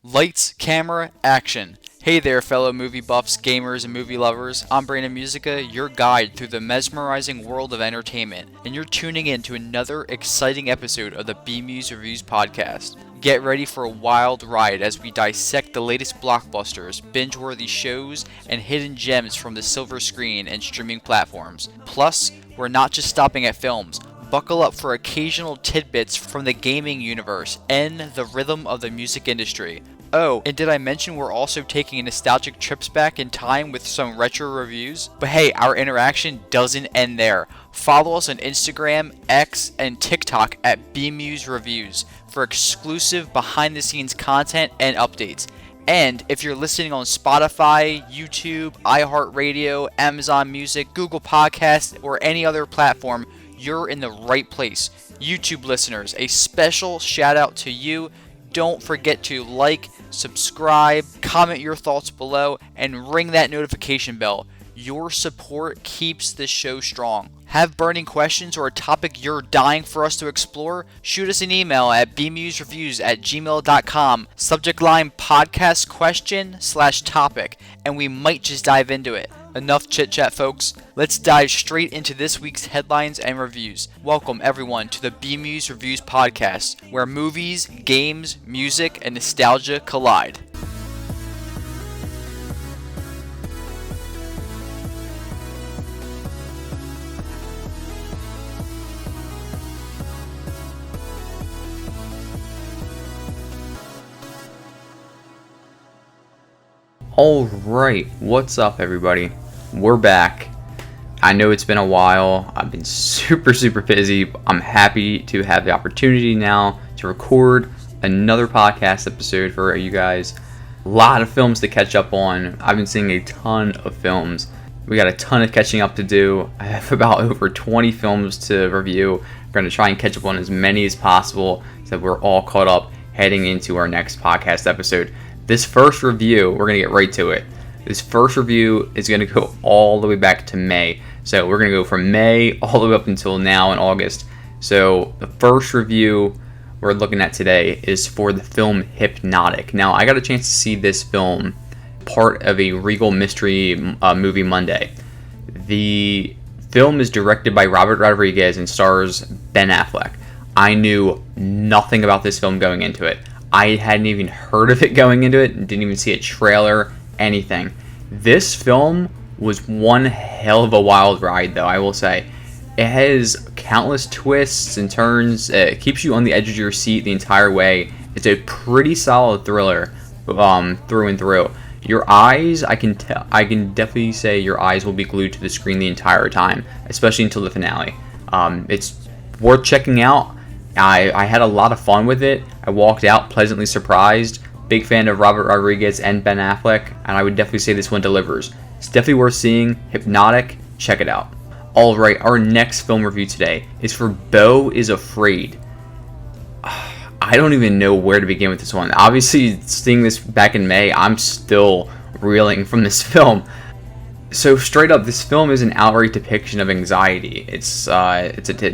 Lights, camera, action. Hey there, fellow movie buffs, gamers, and movie lovers. I'm Brandon Musica, your guide through the mesmerizing world of entertainment, and you're tuning in to another exciting episode of the BMuz Reviews podcast. Get ready for a wild ride as we dissect the latest blockbusters, binge-worthy shows, and hidden gems from the silver screen and streaming platforms. Plus, we're not just stopping at films. Buckle up for occasional tidbits from the gaming universe and the rhythm of the music industry. Oh, and did I mention we're also taking nostalgic trips back in time with some retro reviews? But hey, our interaction doesn't end there. Follow us on Instagram, X, and TikTok at BMuz Reviews for exclusive behind-the-scenes content and updates. And if you're listening on Spotify, YouTube, iHeartRadio, Amazon Music, Google Podcasts, or any other platform, you're in the right place. YouTube listeners, a special shout out to you. Don't forget to like, subscribe, comment your thoughts below, and ring that notification bell. Your support keeps this show strong. Have burning questions or a topic you're dying for us to explore? Shoot us an email at bmuzreviews@gmail.com. Subject line podcast question/topic, and we might just dive into it. Enough chit chat, folks. Let's dive straight into this week's headlines and reviews. Welcome everyone to the BMuz Reviews podcast, where movies, games, music, and nostalgia collide. Alright, what's up everybody? We're back. I know it's been a while. I've been super busy. I'm happy to have the opportunity now to record another podcast episode for you guys. A lot of films to catch up on. I've been seeing a ton of films. We got a ton of catching up to do. I have about over 20 films to review. We're going to try and catch up on as many as possible so that we're all caught up heading into our next podcast episode. This first review, we're going to get right to it. This first review is going to go all the way back to May. So we're going to go from May all the way up until now in August. So the first review we're looking at today is for the film Hypnotic. Now, I got a chance to see this film, part of a Regal Mystery movie Monday. The film is directed by Robert Rodriguez and stars Ben Affleck. I knew nothing about this film going into it. I hadn't even heard of it going into it, didn't even see a trailer, anything. This film was one hell of a wild ride, though, I will say. It has countless twists and turns. It keeps you on the edge of your seat the entire way. It's a pretty solid thriller through and through. Your eyes, I can definitely say your eyes will be glued to the screen the entire time, especially until the finale. It's worth checking out. I had a lot of fun with it. I walked out pleasantly surprised. Big fan of Robert Rodriguez and Ben Affleck, and I would definitely say this one delivers. It's definitely worth seeing. Hypnotic, check it out. Alright, our next film review today is for Beau is Afraid. I don't even know where to begin with this one. Obviously, seeing this back in May, I'm still reeling from this film. So straight up, this film is an outright depiction of anxiety. It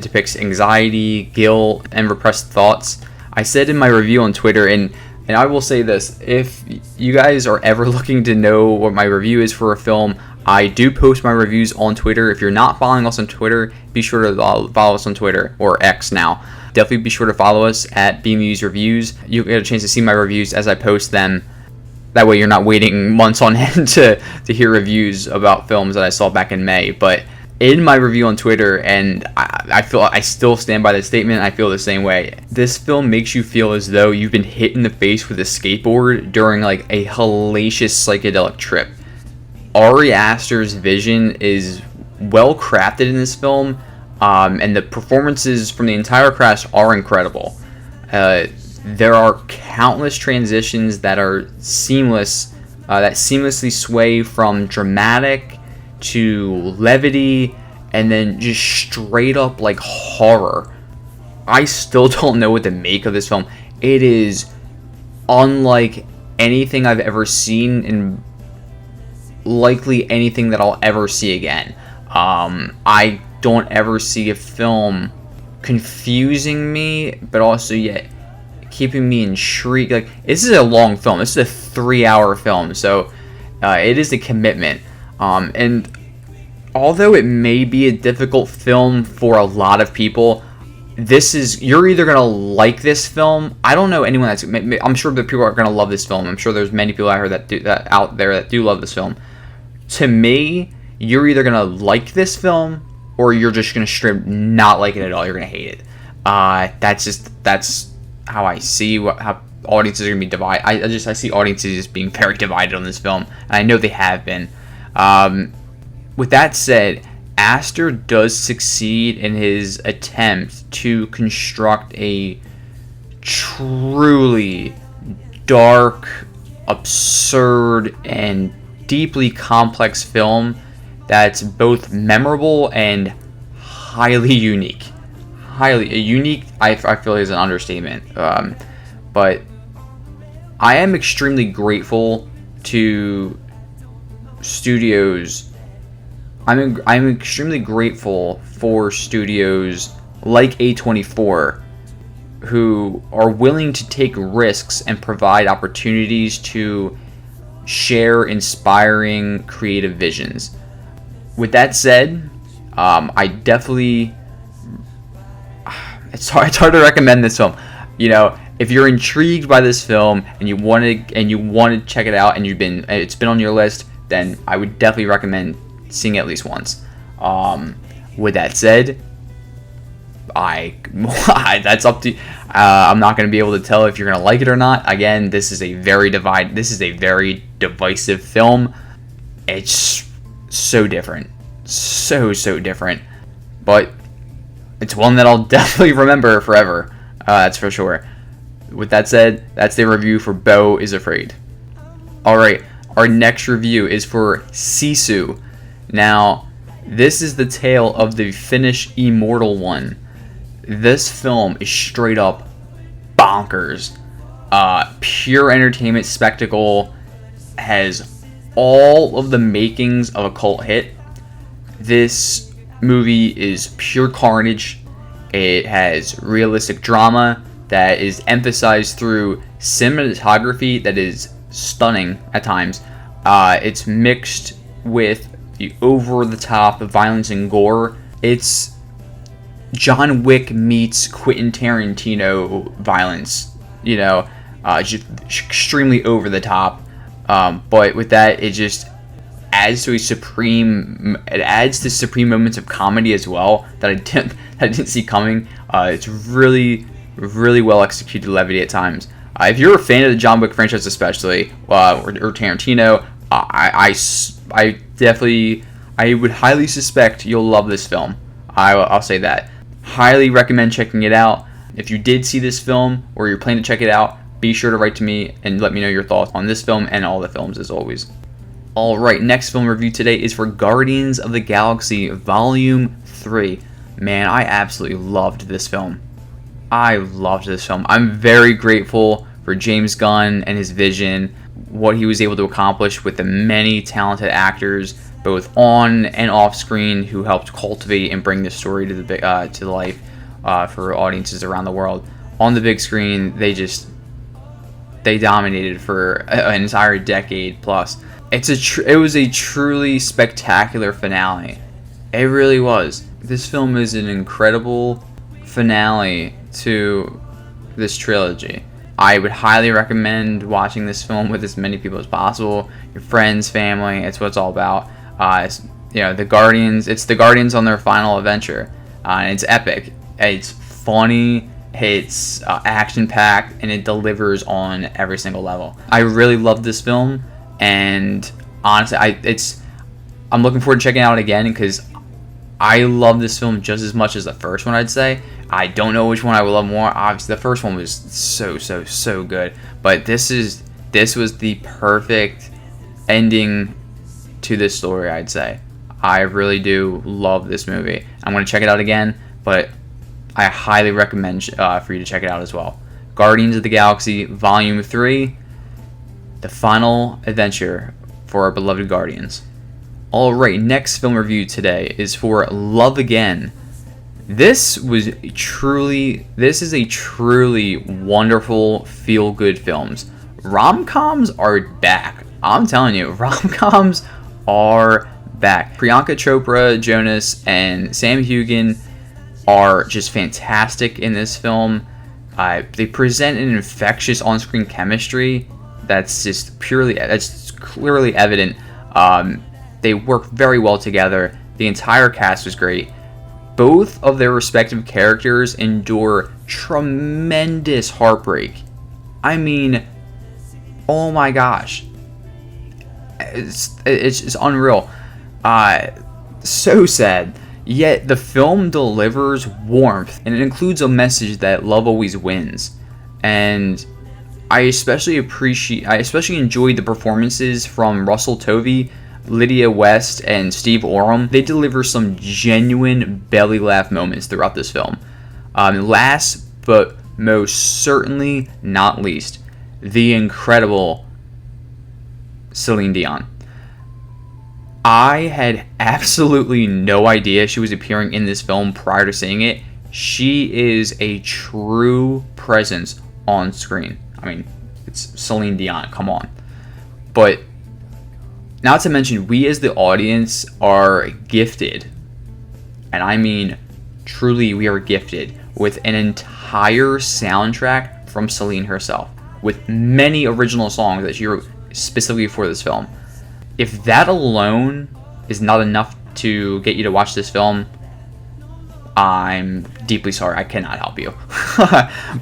depicts anxiety, guilt, and repressed thoughts. I said in my review on Twitter, and I will say this, if you guys are ever looking to know what my review is for a film, I do post my reviews on Twitter. If you're not following us on Twitter, be sure to follow us on Twitter, or X now. Definitely be sure to follow us at BMuz Reviews. You'll get a chance to see my reviews as I post them. That way you're not waiting months on end to hear reviews about films that I saw back in May. But in my review on Twitter, and I feel I still stand by this statement, I feel the same way. This film makes you feel as though you've been hit in the face with a skateboard during like a hellacious psychedelic trip. Ari Aster's vision is well crafted in this film, and the performances from the entire cast are incredible. There are countless transitions that are seamless, that seamlessly sway from dramatic to levity, and then just straight up like horror. I still don't know what to make of this film. It is unlike anything I've ever seen, and likely anything that I'll ever see again. I don't ever see a film confusing me, but also yet keeping me intrigued. Like, this is a long film. This is a 3-hour film, so it is a commitment. And although it may be a difficult film for a lot of people, you're either gonna like this film. I don't know anyone I'm sure that people are gonna love this film. I'm sure there's many people out there that do love this film. To me, you're either gonna like this film or you're just gonna straight not like it at all. You're gonna hate it. That's how I see how audiences are gonna be divided. I see audiences being very divided on this film, and I know they have been. With that said, Aster does succeed in his attempt to construct a truly dark, absurd, and deeply complex film that's both memorable and highly unique. Highly unique, I feel, is an understatement. But I am extremely grateful to studios. I'm extremely grateful for studios like A24 who are willing to take risks and provide opportunities to share inspiring creative visions. With that said, I definitely it's hard to recommend this film. You know, if you're intrigued by this film and you want to check it out and it's been on your list, then I would definitely recommend seeing it at least once. With that said, that's up to you. I'm not going to be able to tell if you're going to like it or not. Again, this is a very divisive film. It's so different, so different, but it's one that I'll definitely remember forever. That's for sure. With that said, that's the review for Beau is Afraid. Alright, our next review is for SISU. Now, this is the tale of the Finnish immortal one. This film is straight up bonkers. Pure entertainment spectacle, has all of the makings of a cult hit. This movie is pure carnage. It has realistic drama that is emphasized through cinematography that is stunning at times. It's mixed with the over-the-top violence and gore. It's John Wick meets Quentin Tarantino violence. You know, just extremely over-the-top. But with that, it just adds to supreme moments of comedy as well that I didn't see coming. It's really well executed levity at times. If you're a fan of the John Wick franchise, especially or Tarantino, I would highly suspect you'll love this film. I'll say that. Highly recommend checking it out. If you did see this film or you're planning to check it out, be sure to write to me and let me know your thoughts on this film and all the films as always. Alright, next film review today is for Guardians of the Galaxy Volume 3. Man, I absolutely loved this film. I'm very grateful for James Gunn and his vision, what he was able to accomplish with the many talented actors, both on and off screen, who helped cultivate and bring this story to life for audiences around the world. On the big screen, they dominated for an entire decade plus. It was a truly spectacular finale. It really was. This film is an incredible finale to this trilogy. I would highly recommend watching this film with as many people as possible. Your friends, family, it's what it's all about. The Guardians. It's the Guardians on their final adventure, and it's epic. It's funny. It's action-packed, and it delivers on every single level. I really love this film, and honestly, I'm looking forward to checking it out again because I love this film just as much as the first one, I'd say. I don't know which one I will love more. Obviously, the first one was so good, but this was the perfect ending to this story, I'd say. I really do love this movie. I'm going to check it out again, but I highly recommend for you to check it out as well. Guardians of the Galaxy Volume 3, the final adventure for our beloved Guardians. Alright, next film review today is for Love Again. This is a truly wonderful feel-good films. Rom-coms are back. I'm telling you, rom-coms are back. Priyanka Chopra Jonas and Sam Heughan are just fantastic in this film. They present an infectious on-screen chemistry that's clearly evident. They work very well together. The entire cast was great. Both of their respective characters endure tremendous heartbreak. I mean, oh my gosh, it's unreal. So sad. Yet the film delivers warmth, and it includes a message that love always wins. And I especially enjoyed the performances from Russell Tovey, Lydia West, and Steve Oram. They deliver some genuine belly laugh moments throughout this film. Last but most certainly not least, the incredible Celine Dion. I had absolutely no idea she was appearing in this film prior to seeing it. She is a true presence on screen. I mean, it's Celine Dion, come on. But not to mention, we as the audience are gifted, and I mean truly we are gifted, with an entire soundtrack from Celine herself, with many original songs that she wrote specifically for this film. If that alone is not enough to get you to watch this film, I'm deeply sorry. I cannot help you.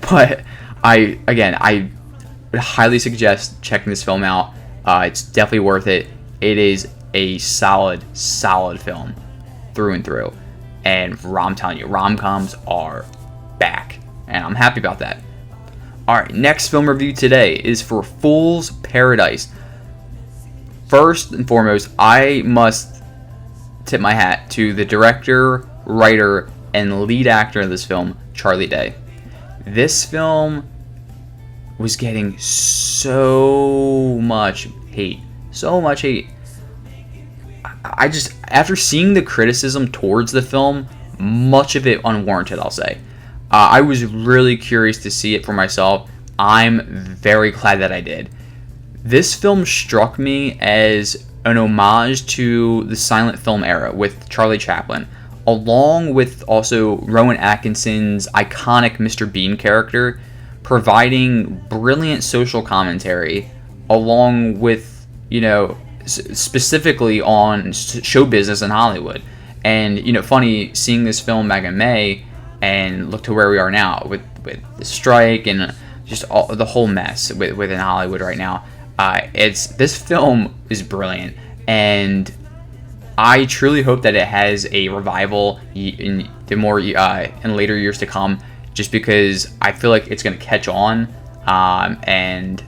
But I would highly suggest checking this film out. It's definitely worth it. It is a solid film through and through. And I'm telling you, rom-coms are back. And I'm happy about that. Alright, next film review today is for Fool's Paradise. First and foremost, I must tip my hat to the director, writer, and lead actor of this film, Charlie Day. This film was getting so much hate. After seeing the criticism towards the film, much of it unwarranted, I'll say. I was really curious to see it for myself. I'm very glad that I did. This film struck me as an homage to the silent film era with Charlie Chaplin, along with also Rowan Atkinson's iconic Mr. Bean character, providing brilliant social commentary, along with, specifically on show business in Hollywood. And, funny, seeing this film back in May, and look to where we are now with the strike and just the whole mess within Hollywood right now. This film is brilliant, and I truly hope that it has a revival in later years to come, just because I feel like it's going to catch on, and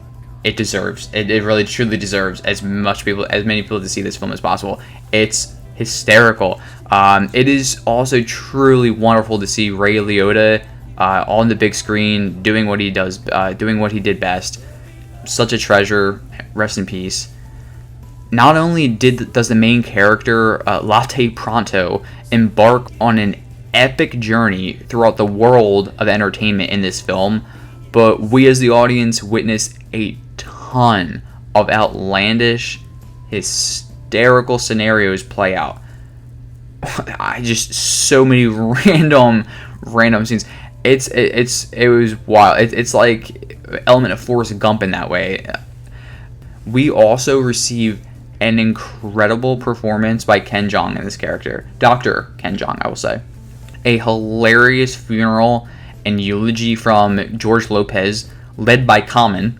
it deserves. It really truly deserves as many people to see this film as possible. It's hysterical. It is also truly wonderful to see Ray Liotta on the big screen doing what he does, doing what he did best. Such a treasure. Rest in peace. Not only does the main character, Latte Pronto, embark on an epic journey throughout the world of entertainment in this film, but we as the audience witness a ton of outlandish, hysterical scenarios play out. So many random scenes. It was wild. It's like element of Forrest Gump in that way. We also receive an incredible performance by Ken Jeong in this character. Dr. Ken Jeong, I will say. A hilarious funeral and eulogy from George Lopez, led by Common.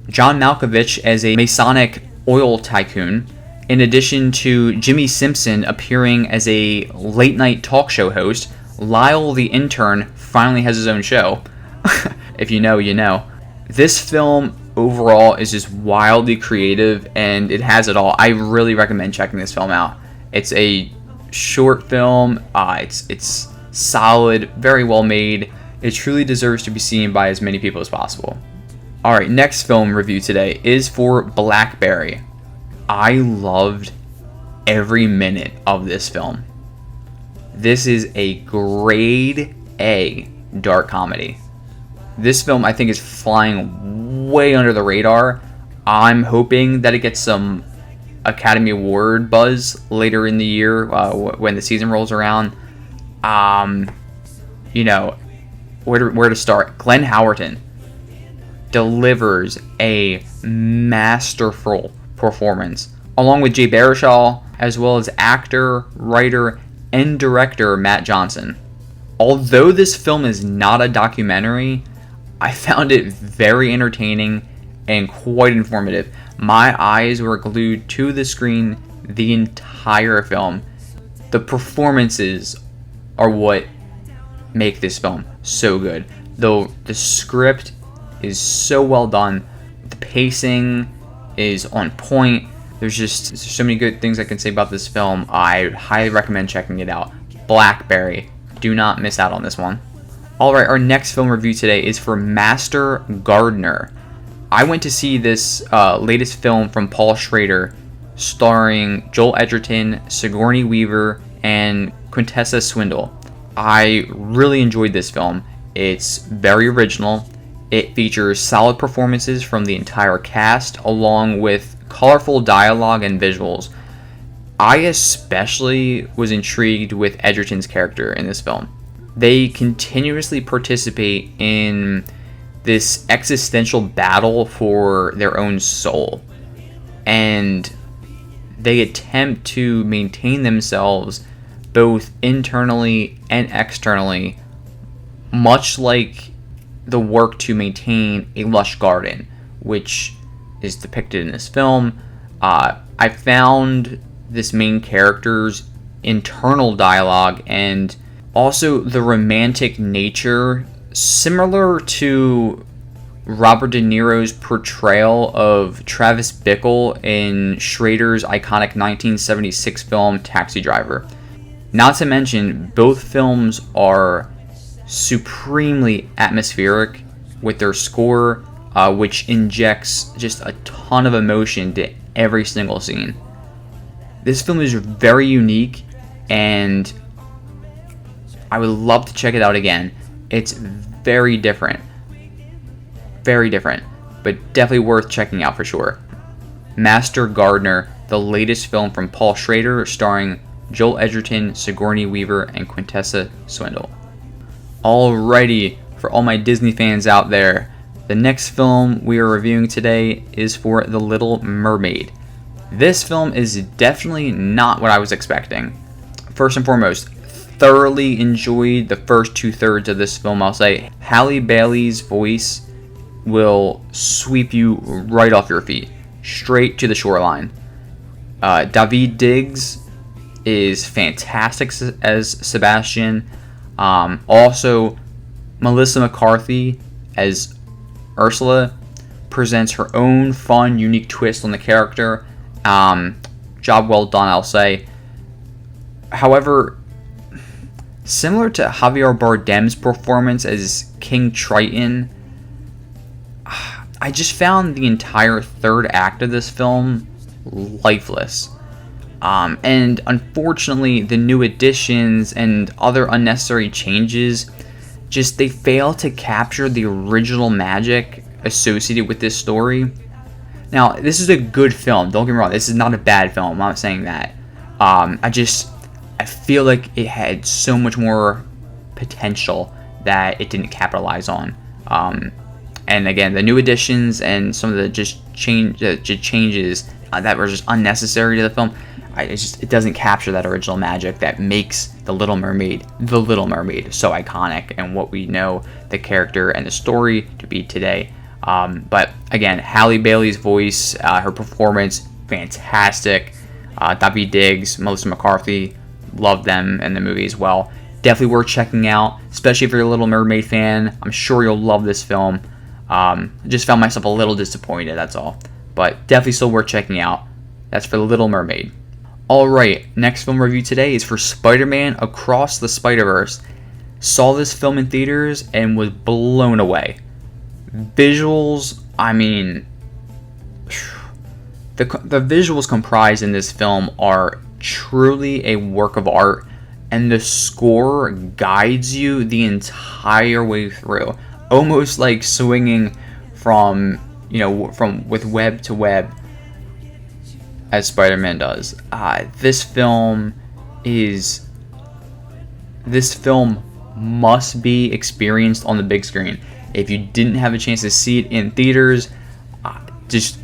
John Malkovich as a Masonic oil tycoon, in addition to Jimmy Simpson appearing as a late-night talk show host. Lyle the intern finally has his own show. If you know, you know. This film overall is just wildly creative, and it has it all. I really recommend checking this film out. It's a short film. It's solid, very well made. It truly deserves to be seen by as many people as possible. Alright, next film review today is for BlackBerry. I loved every minute of this film. This is a grade A dark comedy. This film, I think, is flying way under the radar. I'm hoping that it gets some Academy Award buzz later in the year when the season rolls around. Where to start? Glenn Howerton delivers a masterful performance, along with Jay Baruchel, as well as actor, writer, and director Matt Johnson. Although this film is not a documentary, I found it very entertaining and quite informative. My eyes were glued to the screen the entire film. The performances are what make this film so good. Though the script is so well done, the pacing is on point. There's so many good things I can say about this film. I highly recommend checking it out. BlackBerry. Do not miss out on this one. Alright, our next film review today is for Master Gardener. I went to see this latest film from Paul Schrader, starring Joel Edgerton, Sigourney Weaver, and Quintessa Swindle. I really enjoyed this film. It's very original. It features solid performances from the entire cast, along with colorful dialogue and visuals. I especially was intrigued with Edgerton's character in this film. They continuously participate in this existential battle for their own soul, and they attempt to maintain themselves both internally and externally, much like the work to maintain a lush garden, which is depicted in this film. I found this main character's internal dialogue and also the romantic nature similar to Robert De Niro's portrayal of Travis Bickle in Schrader's iconic 1976 film Taxi Driver. Not to mention, both films are supremely atmospheric with their score, which injects just a ton of emotion to every single scene. This film is very unique, and I would love to check it out again. It's very different, but definitely worth checking out for sure. Master Gardener, the latest film from Paul Schrader, starring Joel Edgerton, Sigourney Weaver, and Quintessa Swindle. Alrighty, for all my Disney fans out there, the next film we are reviewing today is for The Little Mermaid. This film is definitely not what I was expecting. First and foremost, thoroughly enjoyed the first 2/3 of this film. I'll say Halle Bailey's voice will sweep you right off your feet, straight to the shoreline. Daveed Diggs is fantastic as Sebastian. Also, Melissa McCarthy as Ursula presents her own fun, unique twist on the character. Job well done, I'll say. However, similar to Javier Bardem's performance as King Triton, I just found the entire third act of this film lifeless. And unfortunately, the new additions and other unnecessary changes, they fail to capture the original magic associated with this story. Now, this is a good film, don't get me wrong, this is not a bad film, I'm not saying that. I feel like it had so much more potential that it didn't capitalize on. And again, the new additions and some of the changes that were just unnecessary to the film, it doesn't capture that original magic that makes The Little Mermaid so iconic and what we know the character and the story to be today. But again, Halle Bailey's voice, her performance, fantastic. Daveed Diggs, Melissa McCarthy, love them in the movie as well. Definitely worth checking out, especially if you're a Little Mermaid fan. I'm sure you'll love this film. Just found myself a little disappointed, that's all. But definitely still worth checking out. That's for The Little Mermaid. Alright, next film review today is for Spider-Man Across the Spider-Verse. Saw this film in theaters and was blown away. Visuals, the visuals comprised in this film are truly a work of art, and the score guides you the entire way through, almost like swinging from with web to web, as Spider-Man does. This film must be experienced on the big screen. If you didn't have a chance to see it in theaters, just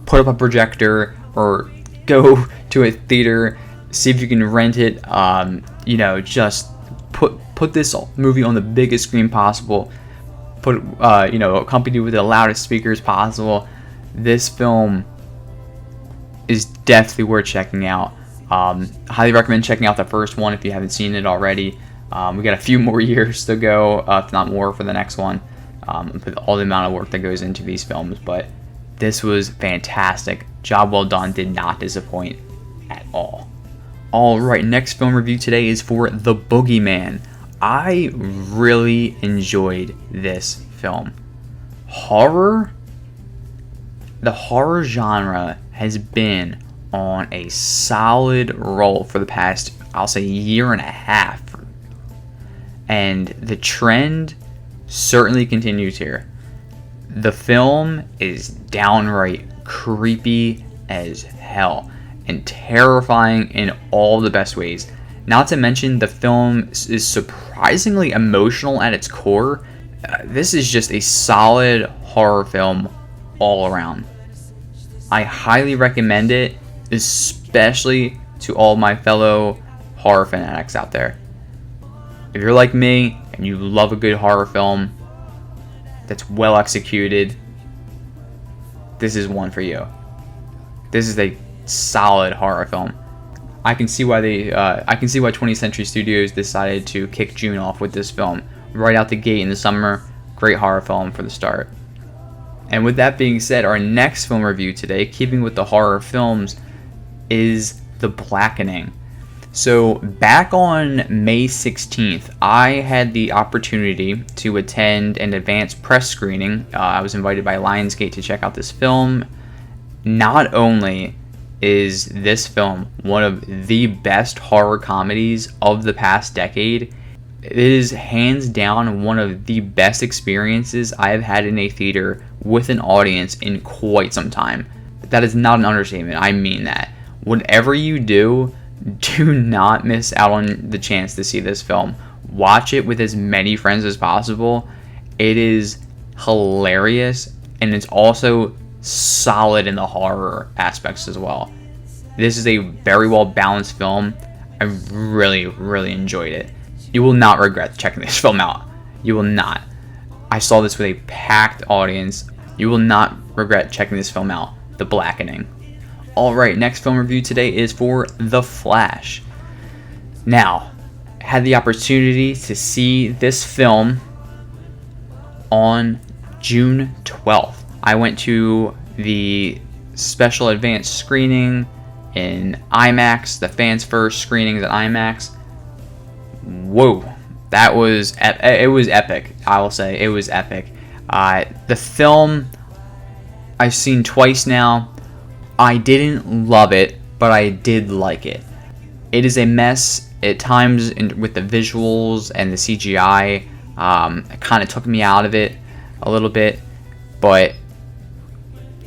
put up a projector or go to a theater, see if you can rent it. Just put this movie on the biggest screen possible. Put accompanied with the loudest speakers possible. This film is definitely worth checking out. Highly recommend checking out the first one if you haven't seen it already. We got a few more years to go, if not more, for the next one. With all the amount of work that goes into these films, but this was fantastic. Job well done. Did not disappoint at all. All right, next film review today is for The Boogeyman. I really enjoyed this film. The horror genre has been on a solid roll for the past, I'll say, year and a half. And the trend certainly continues here. The film is downright creepy as hell and terrifying in all the best ways. Not to mention, the film is surprisingly emotional at its core. This is just a solid horror film all around. I highly recommend it, especially to all my fellow horror fanatics out there. If you're like me and you love a good horror film that's well executed, this is one for you. This is a solid horror film. I can see why 20th Century Studios decided to kick June off with this film right out the gate in the summer. Great horror film for the start. And with that being said, our next film review today, keeping with the horror films, is The Blackening. So back on May 16th, I had the opportunity to attend an advanced press screening. I was invited by Lionsgate to check out this film. Not only is this film one of the best horror comedies of the past decade, it is hands down one of the best experiences I have had in a theater with an audience in quite some time. That is not an understatement. I mean that. Whatever you do not miss out on the chance to see this film. Watch it with as many friends as possible. It is hilarious, and it's also solid in the horror aspects as well. This is a very well balanced film. I really, really enjoyed it. You will not regret checking this film out. You will not. I saw this with a packed audience. You will not regret checking this film out. The Blackening. Alright, next film review today is for The Flash. Now, I had the opportunity to see this film on June 12th. I went to the special advanced screening in IMAX, the fans first screenings at IMAX. Whoa, that was it was epic. I will say it was epic. The film I've seen twice now. I didn't love it, but I did like it. It is a mess at times with the visuals and the CGI. It kind of took me out of it a little bit, but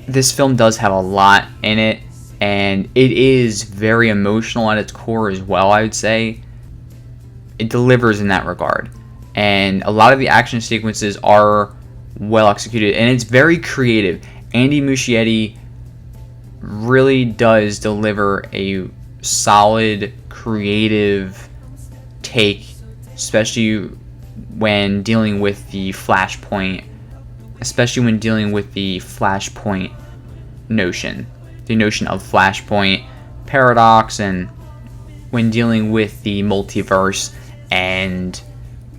this film does have a lot in it, and it is very emotional at its core as well, I would say. It delivers in that regard, and a lot of the action sequences are well executed, and it's very creative. Andy Muschietti really does deliver a solid, creative take, especially when dealing with the Flashpoint notion. The notion of Flashpoint paradox, and when dealing with the multiverse and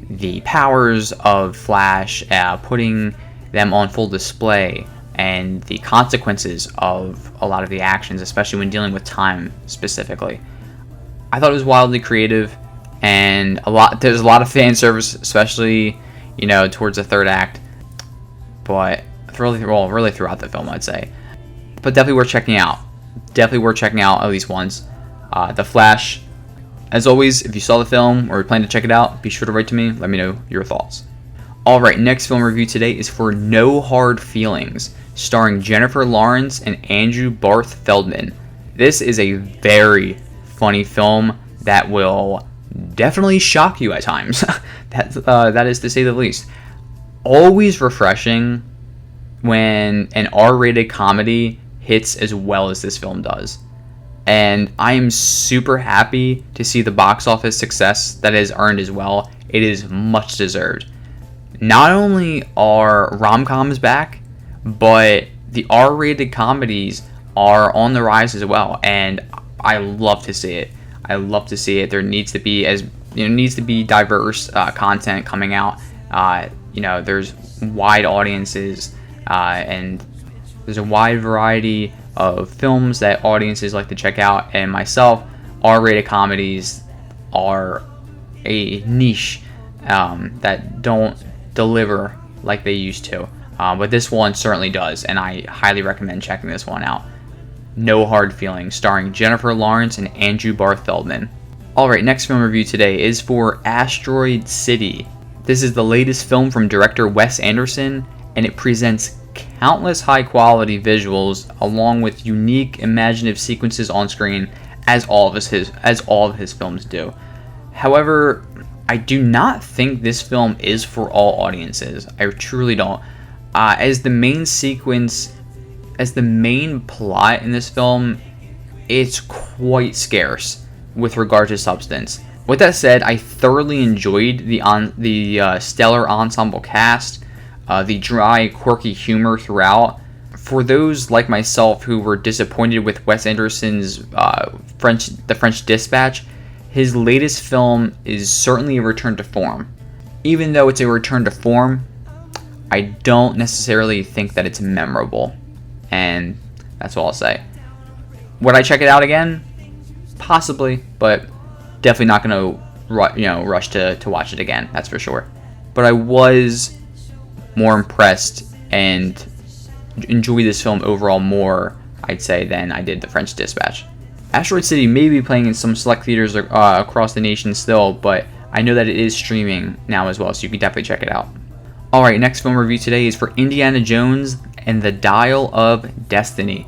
the powers of Flash, putting them on full display, and the consequences of a lot of the actions, especially when dealing with time specifically. I thought it was wildly creative, and there's a lot of fan service, especially towards the third act, but really throughout the film, I'd say. But definitely worth checking out. Definitely worth checking out at least once. The Flash, As always, if you saw the film or plan to check it out, be sure to write to me, let me know your thoughts. Alright, next film review today is for No Hard Feelings, starring Jennifer Lawrence and Andrew Barth Feldman. This is a very funny film that will definitely shock you at times. That is to say the least. Always refreshing when an R-rated comedy hits as well as this film does. And I am super happy to see the box office success that it has earned as well. It is much deserved. Not only are rom-coms back, but the R-rated comedies are on the rise as well, and I love to see it. I love to see it. There needs to be diverse content coming out. There's wide audiences, and there's a wide variety of films that audiences like to check out. And myself, R-rated comedies are a niche that don't deliver like they used to, but this one certainly does, and I highly recommend checking this one out. No Hard Feelings, starring Jennifer Lawrence and Andrew Barth Feldman. Alright, next film review today is for Asteroid City. This is the latest film from director Wes Anderson, and it presents countless high-quality visuals along with unique, imaginative sequences on screen, as all of his films do. However, I do not think this film is for all audiences. I truly don't. As the main plot in this film, it's quite scarce with regard to substance. With that said, I thoroughly enjoyed the stellar ensemble cast, the dry, quirky humor throughout. For those like myself who were disappointed with Wes Anderson's The French Dispatch, his latest film is certainly a return to form. Even though it's a return to form, I don't necessarily think that it's memorable. And that's all I'll say. Would I check it out again? Possibly, but definitely not going to rush to watch it again, that's for sure. But I was more impressed and enjoyed this film overall more, I'd say, than I did The French Dispatch. Asteroid City may be playing in some select theaters across the nation still, but I know that it is streaming now as well, so you can definitely check it out. Alright, next film review today is for Indiana Jones and the Dial of Destiny.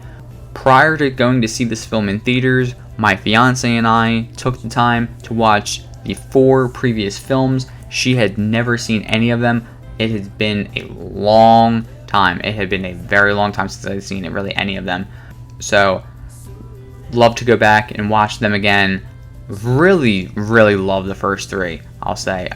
Prior to going to see this film in theaters, my fiance and I took the time to watch the 4 previous films. She had never seen any of them. It has been a long time. It had been a very long time since I've seen any of them. So, love to go back and watch them again. Really, really love the first 3, I'll say.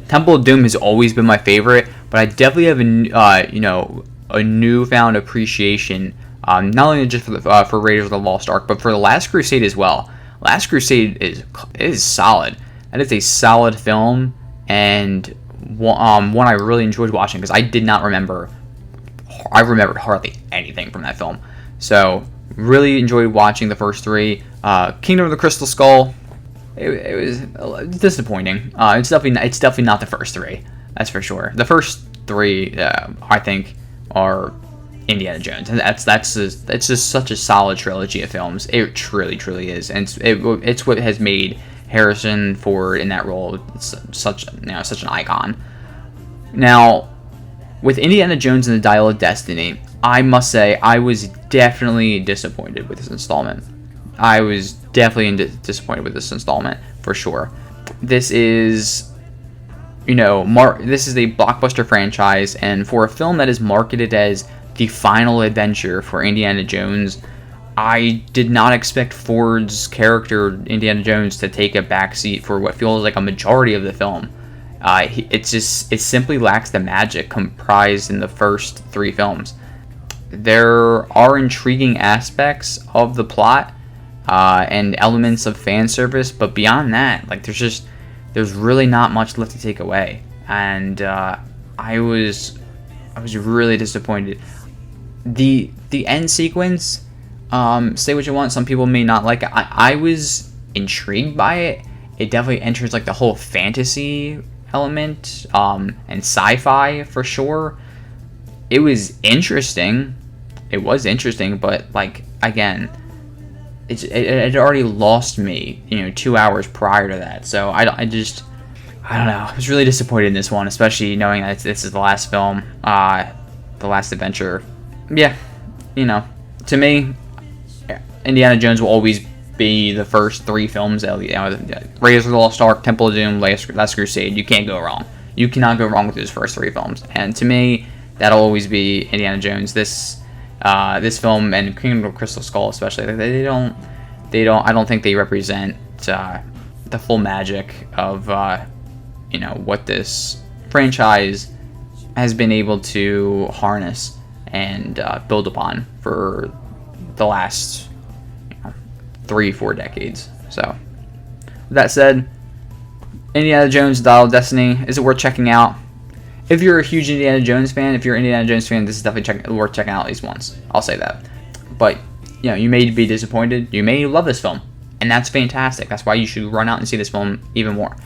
Temple of Doom has always been my favorite, but I definitely have a newfound appreciation, not only just for Raiders of the Lost Ark, but for The Last Crusade as well. Last Crusade is solid. That is a solid film, and one I really enjoyed watching because I remembered hardly anything from that film. So really enjoyed watching the first 3. Kingdom of the Crystal Skull, it was disappointing. It's definitely not the first 3. That's for sure. The first 3, I think, are Indiana Jones, and it's just such a solid trilogy of films. It truly, truly is, and it's what has made Harrison Ford in that role such an icon. Now, with Indiana Jones and the Dial of Destiny, I must say I was definitely disappointed with this installment. I was definitely disappointed with this installment for sure. This is, this is a blockbuster franchise, and for a film that is marketed as the final adventure for Indiana Jones, I did not expect Ford's character, Indiana Jones, to take a backseat for what feels like a majority of the film. It simply lacks the magic comprised in the first 3 films. There are intriguing aspects of the plot and elements of fan service, but beyond that, there's really not much left to take away. And I was really disappointed. The end sequence, say what you want, some people may not like it. I was intrigued by it. It definitely enters the whole fantasy element and sci-fi for sure. It was interesting, but again, it had already lost me, 2 hours prior to that. So I don't know. I was really disappointed in this one, especially knowing that this is the last film, the last adventure. Yeah, to me, Indiana Jones will always be the first 3 films. Raiders of the Lost Ark, Temple of Doom, Last Crusade. You can't go wrong. You cannot go wrong with those first 3 films. And to me, that'll always be Indiana Jones. This film and Kingdom of Crystal Skull, especially, I don't think they represent the full magic of what this franchise has been able to harness and build upon for the last 3-4 decades. So, with that said, Indiana Jones: Dial of Destiny, is it worth checking out? If you're a huge Indiana Jones fan, this is definitely worth checking out at least once. I'll say that. But, you may be disappointed. You may love this film. And that's fantastic. That's why you should run out and see this film even more.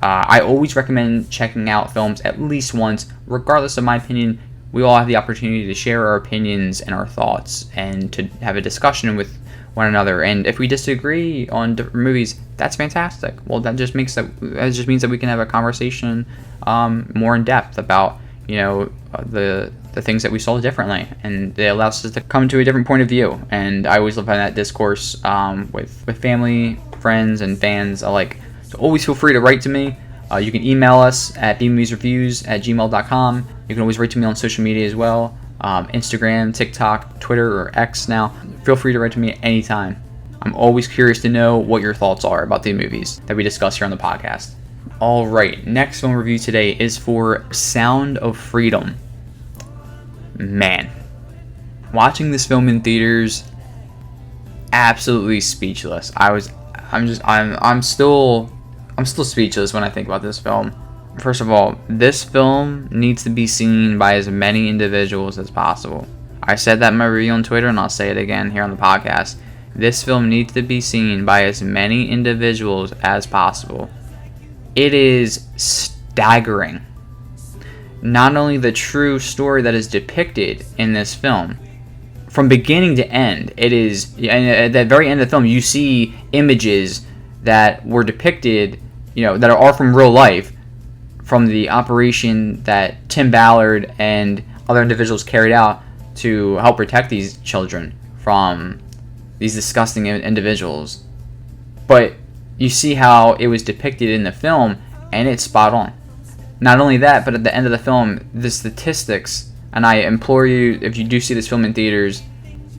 I always recommend checking out films at least once. Regardless of my opinion, we all have the opportunity to share our opinions and our thoughts and to have a discussion with one another. And if we disagree on different movies, that's fantastic. Well, that just means that we can have a conversation more in depth about the things that we saw differently, and it allows us to come to a different point of view. And I always love having that discourse with family, friends, and fans alike. So always feel free to write to me. You can email us at bmuzreviews@gmail.com. You can always write to me on social media as well. Instagram, TikTok, Twitter, or X now. Feel free to write to me at any time. I'm always curious to know what your thoughts are about the movies that we discuss here on the podcast. Alright, next film review today is for Sound of Freedom. Man, watching this film in theaters, absolutely speechless. I'm still speechless when I think about this film. First of all, this film needs to be seen by as many individuals as possible. I said that in my review on Twitter, and I'll say it again here on the podcast. This film needs to be seen by as many individuals as possible. It is staggering. Not only the true story that is depicted in this film, from beginning to end, it is, and at the very end of the film, you see images that were depicted, that are from real life, from the operation that Tim Ballard and other individuals carried out to help protect these children from these disgusting individuals. But you see how it was depicted in the film, and it's spot on. Not only that, but at the end of the film, the statistics, and I implore you, if you do see this film in theaters,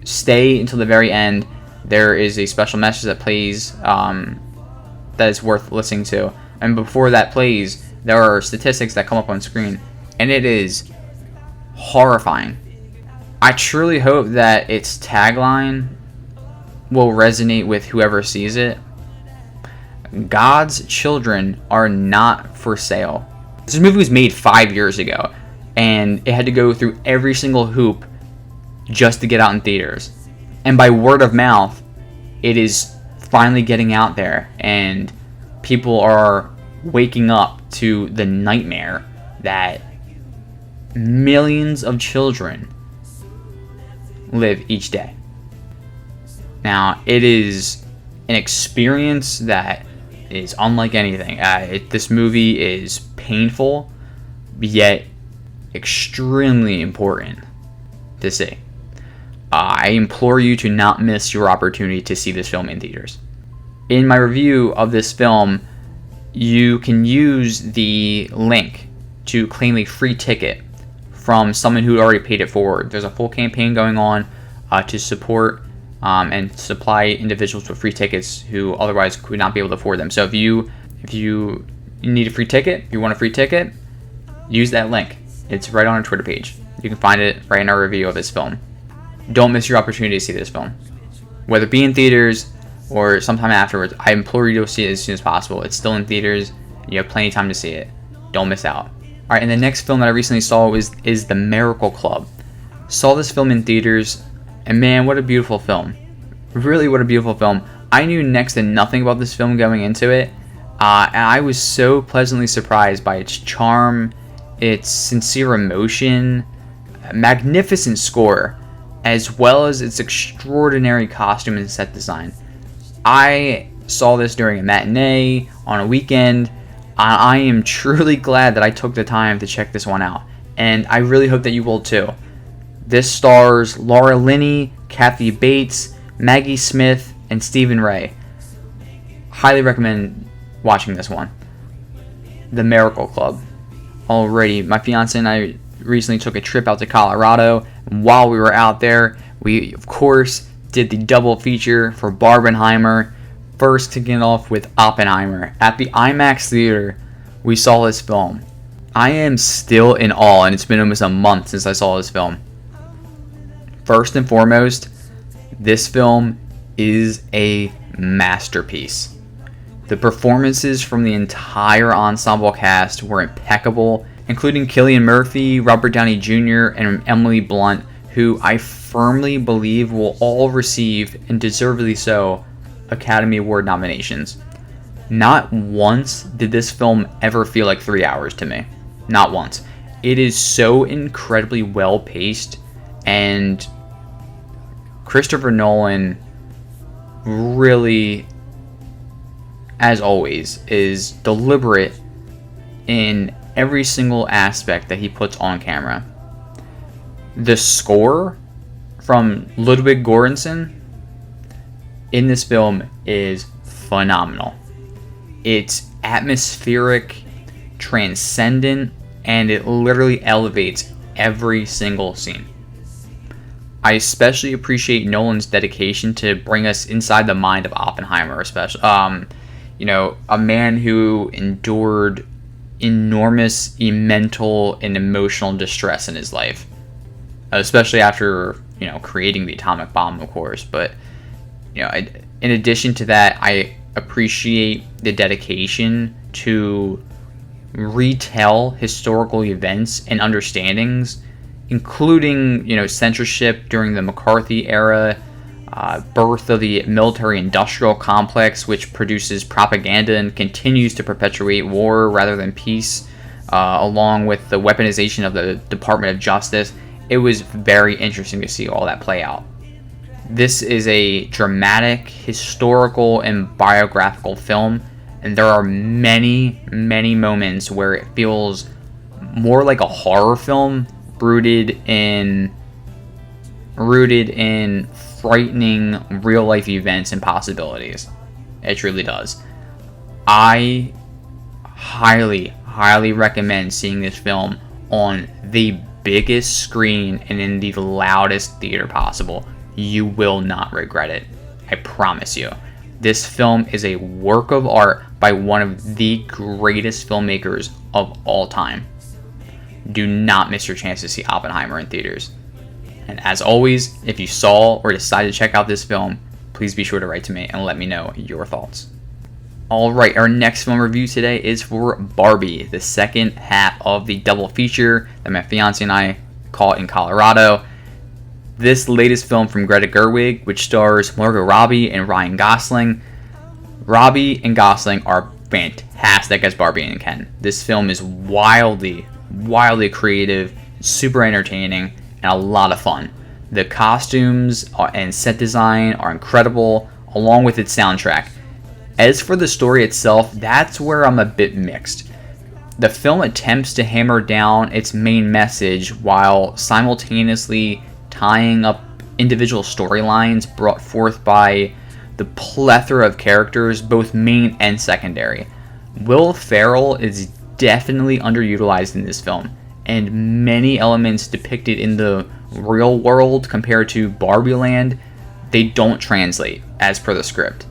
stay until the very end. There is a special message that plays that is worth listening to. And before that plays, there are statistics that come up on screen, and it is horrifying. I truly hope that its tagline will resonate with whoever sees it. God's children are not for sale. This movie was made 5 years ago, and it had to go through every single hoop just to get out in theaters. And by word of mouth, it is finally getting out there, and people are waking up to the nightmare that millions of children live each day. Now, it is an experience that is unlike anything. This movie is painful, yet extremely important to see. I implore you to not miss your opportunity to see this film in theaters. In my review of this film, you can use the link to claim a free ticket from someone who already paid it forward. There's a full campaign going on to support and supply individuals with free tickets who otherwise could not be able to afford them. So if you need a free ticket, if you want a free ticket, use that link. It's right on our Twitter page. You can find it right in our review of this film. Don't miss your opportunity to see this film. Whether it be in theaters or sometime afterwards, I implore you to see it as soon as possible. It's still in theaters. You have plenty of time to see it. Don't miss out. Alright, and the next film that I recently saw is The Miracle Club. Saw this film in theaters, and man, what a beautiful film. Really, what a beautiful film. I knew next to nothing about this film going into it, and I was so pleasantly surprised by its charm, its sincere emotion, magnificent score, as well as its extraordinary costume and set design. I saw this during a matinee on a weekend. I am truly glad that I took the time to check this one out, and I really hope that you will too. This stars Laura Linney, Kathy Bates, Maggie Smith, and Stephen Ray. Highly recommend watching this one. The Miracle Club. Alrighty, my fiance and I recently took a trip out to Colorado. And while we were out there, we of course did the double feature for Barbenheimer. First, kicking it off with Oppenheimer. At the IMAX theater, we saw this film. I am still in awe, and it's been almost a month since I saw this film. First and foremost, this film is a masterpiece. The performances from the entire ensemble cast were impeccable, including Cillian Murphy, Robert Downey Jr., and Emily Blunt, who I firmly believe will all receive, and deservedly so, Academy Award nominations. Not once did this film ever feel like 3 hours to me. Not once. It is so incredibly well paced, and Christopher Nolan really, as always, is deliberate in every single aspect that he puts on camera. The score from Ludwig Göransson in this film is phenomenal. It's atmospheric, transcendent, and it literally elevates every single scene. I especially appreciate Nolan's dedication to bring us inside the mind of Oppenheimer, especially a man who endured enormous mental and emotional distress in his life, especially after creating the atomic bomb, of course. But in addition to that, I appreciate the dedication to retell historical events and understandings, including censorship during the McCarthy era, birth of the military-industrial complex, which produces propaganda and continues to perpetuate war rather than peace, along with the weaponization of the Department of Justice. It was very interesting to see all that play out. This is a dramatic, historical, and biographical film, and there are many, many moments where it feels more like a horror film, rooted in frightening real-life events and possibilities. It truly does. I highly, highly recommend seeing this film on the biggest screen and in the loudest theater possible. You will not regret it. I promise you. This film is a work of art by one of the greatest filmmakers of all time. Do not miss your chance to see Oppenheimer in theaters. And as always, if you saw or decided to check out this film, please be sure to write to me and let me know your thoughts. Alright, our next film review today is for Barbie, the second half of the double feature that my fiance and I caught in Colorado. This latest film from Greta Gerwig, which stars Margot Robbie and Ryan Gosling. Robbie and Gosling are fantastic as Barbie and Ken. This film is wildly creative, super entertaining, and a lot of fun. The costumes and set design are incredible, along with its soundtrack. As for the story itself, that's where I'm a bit mixed. The film attempts to hammer down its main message while simultaneously tying up individual storylines brought forth by the plethora of characters, both main and secondary. Will Ferrell is definitely underutilized in this film, and many elements depicted in the real world compared to Barbie Land, they don't translate as per the script.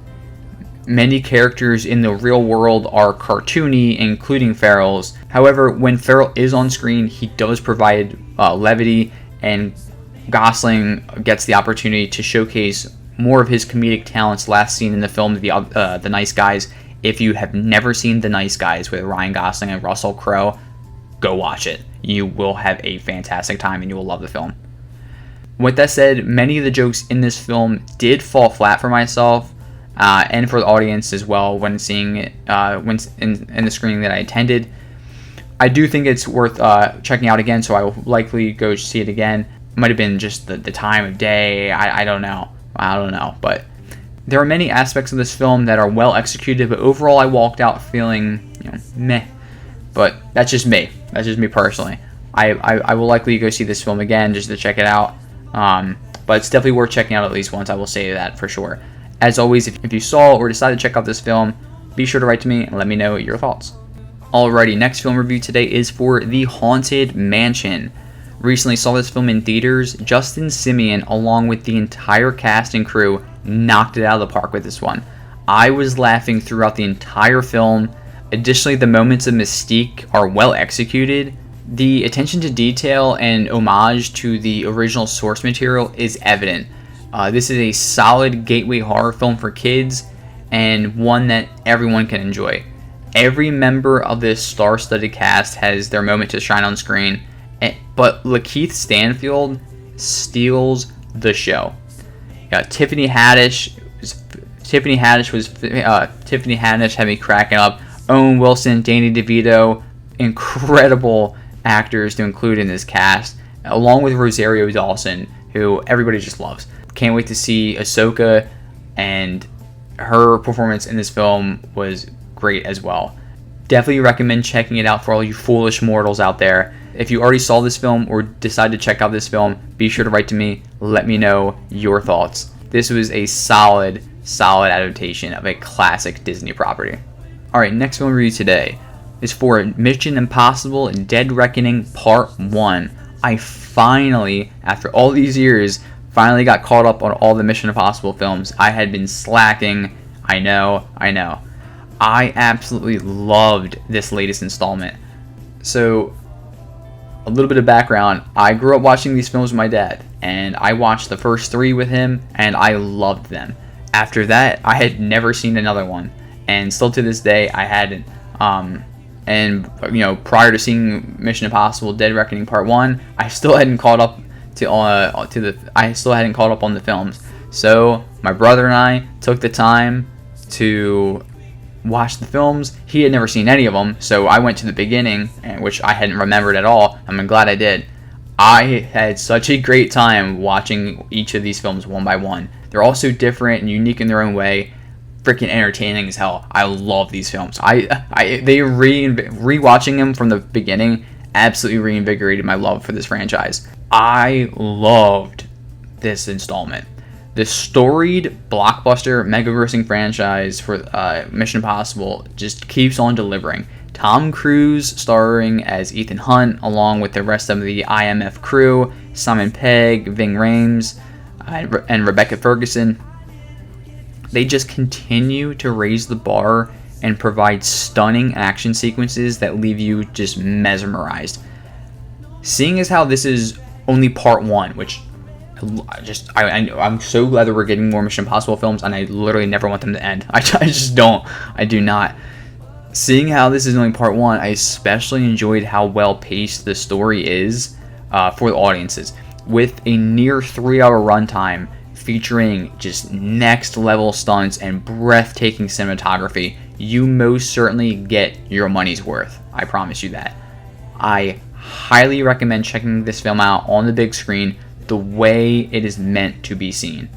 Many characters in the real world are cartoony, including Ferrell's. However, when Ferrell is on screen, he does provide levity, and Gosling gets the opportunity to showcase more of his comedic talents last seen in the film The Nice Guys. If you have never seen The Nice Guys with Ryan Gosling and Russell Crowe, go watch it. You will have a fantastic time and you will love the film. With that said, many of the jokes in this film did fall flat for myself and for the audience as well when seeing it when in the screening that I attended. I do think it's worth checking out again, so I will likely go see it again. Might have been just the time of day. I don't know. But There are many aspects of this film that are well executed, but overall I walked out feeling, meh. But that's just me. That's just me personally. I will likely go see this film again just to check it out. But it's definitely worth checking out at least once. I will say that for sure. As always, if you saw or decided to check out this film, be sure to write to me and let me know your thoughts. Alrighty, next film review today is for The Haunted Mansion. Recently saw this film in theaters. Justin Simien, along with the entire cast and crew, knocked it out of the park with this one. I was laughing throughout the entire film. Additionally, the moments of mystique are well executed. The attention to detail and homage to the original source material is evident. This is a solid gateway horror film for kids and one that everyone can enjoy. Every member of this star-studded cast has their moment to shine on screen, but Lakeith Stanfield steals the show. Tiffany Haddish had me cracking up. Owen Wilson, Danny DeVito, incredible actors to include in this cast, along with Rosario Dawson, who everybody just loves. Can't wait to see Ahsoka, and her performance in this film was great as well. Definitely recommend checking it out for all you foolish mortals out there. If you already saw this film or decide to check out this film, be sure to write to me. Let me know your thoughts. This was a solid adaptation of a classic Disney property. Alright, next film review today is for Mission Impossible Dead Reckoning Part 1. I finally, after all these years, finally got caught up on all the Mission Impossible films. I had been slacking. I know. I absolutely loved this latest installment. So, a little bit of background. I grew up watching these films with my dad, and I watched the first 3 with him, and I loved them. After that, I had never seen another one, and still to this day, I hadn't. Prior to seeing Mission Impossible Dead Reckoning Part 1, I still hadn't caught up on the films. So, my brother and I took the time to watch the films. He had never seen any of them, so I went to the beginning, which I hadn't remembered at all. I'm glad I did. I had such a great time watching each of these films one by one. They're all so different and unique in their own way. Freaking entertaining as hell. I love these films. Rewatching them from the beginning absolutely reinvigorated my love for this franchise. I loved this installment. The storied blockbuster mega-grossing franchise for Mission Impossible just keeps on delivering. Tom Cruise starring as Ethan Hunt, along with the rest of the IMF crew, Simon Pegg, Ving Rhames, and Rebecca Ferguson. They just continue to raise the bar and provide stunning action sequences that leave you just mesmerized. Seeing as how this is only part 1, which I'm so glad that we're getting more Mission Impossible films, and I literally never want them to end. I just don't. I do not. Seeing how this is only part 1, I especially enjoyed how well paced the story is for the audiences. With a near 3-hour runtime featuring just next level stunts and breathtaking cinematography, you most certainly get your money's worth. I promise you that. I highly recommend checking this film out on the big screen the way it is meant to be seen.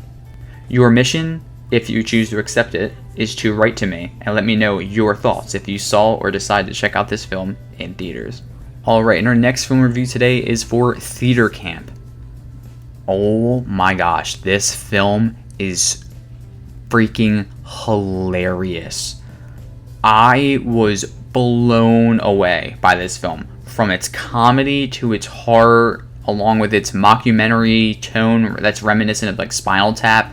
Your mission, if you choose to accept it, is to write to me and let me know your thoughts if you saw or decided to check out this film in theaters. Alright, and our next film review today is for Theater Camp. Oh my gosh, this film is freaking hilarious. I was blown away by this film. From its comedy to its horror, along with its mockumentary tone that's reminiscent of like Spinal Tap,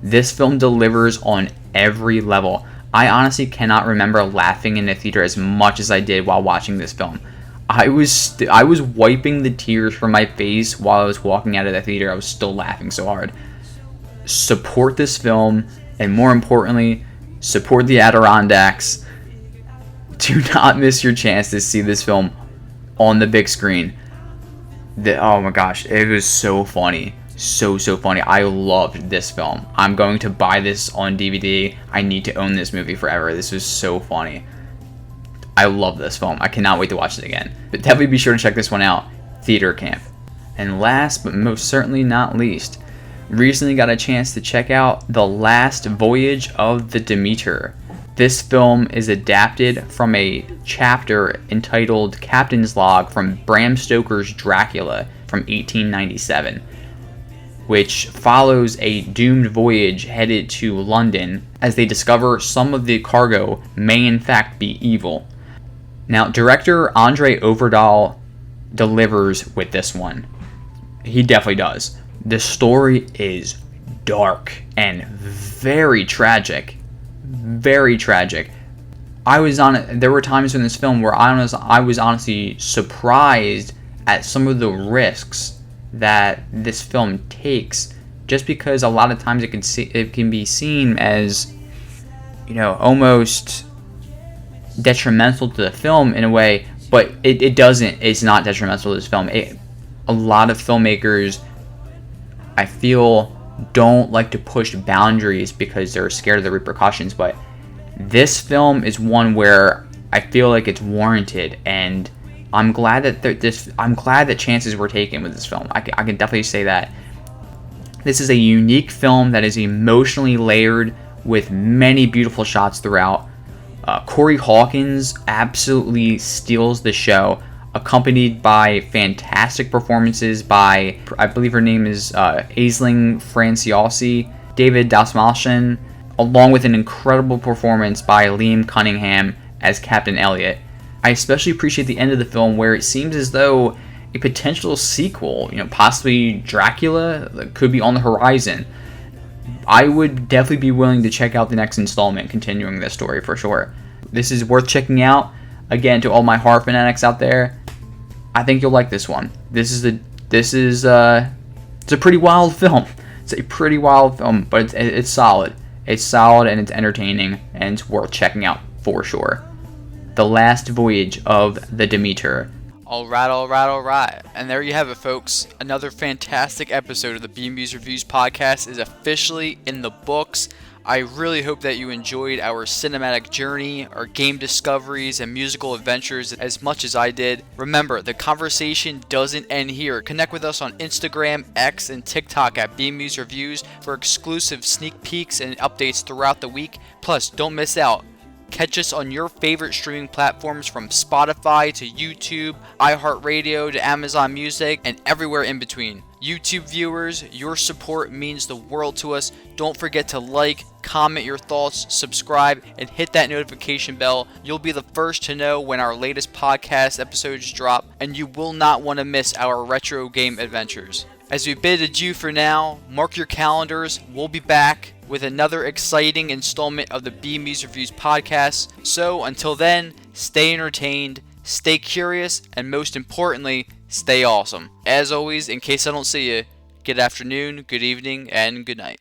this film delivers on every level. I honestly cannot remember laughing in the theater as much as I did while watching this film. I was wiping the tears from my face while I was walking out of the theater. I was still laughing so hard. Support this film, and more importantly, support the Adirondacks. Do not miss your chance to see this film on the big screen. Oh my gosh, it was so funny. So funny. I loved this film. I'm going to buy this on DVD. I need to own this movie forever. This was so funny. I love this film. I cannot wait to watch it again. But definitely be sure to check this one out. Theater Camp. And last but most certainly not least, recently got a chance to check out The Last Voyage of the Demeter. This film is adapted from a chapter entitled Captain's Log from Bram Stoker's Dracula from 1897, which follows a doomed voyage headed to London as they discover some of the cargo may in fact be evil. Now, director Andre Overdahl delivers with this one. He definitely does. The story is dark and very tragic. Very tragic. There were times in this film where I was honestly surprised at some of the risks that this film takes, just because a lot of times it can be seen as, almost detrimental to the film in a way, but it doesn't. It's not detrimental to this film. A lot of filmmakers, I feel, don't like to push boundaries because they're scared of the repercussions, but this film is one where I feel like it's warranted, and I'm glad that chances were taken with this film. I can definitely say that. This is a unique film that is emotionally layered with many beautiful shots throughout. Corey Hawkins absolutely steals the show, accompanied by fantastic performances by, I believe her name is Aisling Franciosi, David Dastmalchian, along with an incredible performance by Liam Cunningham as Captain Elliot. I especially appreciate the end of the film where it seems as though a potential sequel, possibly Dracula, could be on the horizon. I would definitely be willing to check out the next installment continuing this story for sure. This is worth checking out. Again, to all my horror fanatics out there, I think you'll like this one. It's a pretty wild film. It's a pretty wild film, but it's solid. It's solid and it's entertaining, and it's worth checking out for sure. The Last Voyage of the Demeter. Alright. And there you have it, folks. Another fantastic episode of the BMuz Reviews podcast is officially in the books. I really hope that you enjoyed our cinematic journey, our game discoveries, and musical adventures as much as I did. Remember, the conversation doesn't end here. Connect with us on Instagram, X, and TikTok at BMuz Reviews for exclusive sneak peeks and updates throughout the week. Plus, don't miss out. Catch us on your favorite streaming platforms from Spotify to YouTube, iHeartRadio to Amazon Music, and everywhere in between. YouTube viewers, your support means the world to us. Don't forget to like, comment your thoughts, subscribe, and hit that notification bell. You'll be the first to know when our latest podcast episodes drop, and you will not want to miss our retro game adventures. As we bid adieu for now, mark your calendars. We'll be back with another exciting installment of the BMuz Reviews podcast. So until then, stay entertained, stay curious, and most importantly, stay awesome. As always, in case I don't see you, good afternoon, good evening, and good night.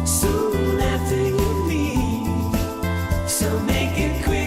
Soon after you leave, so make it quick.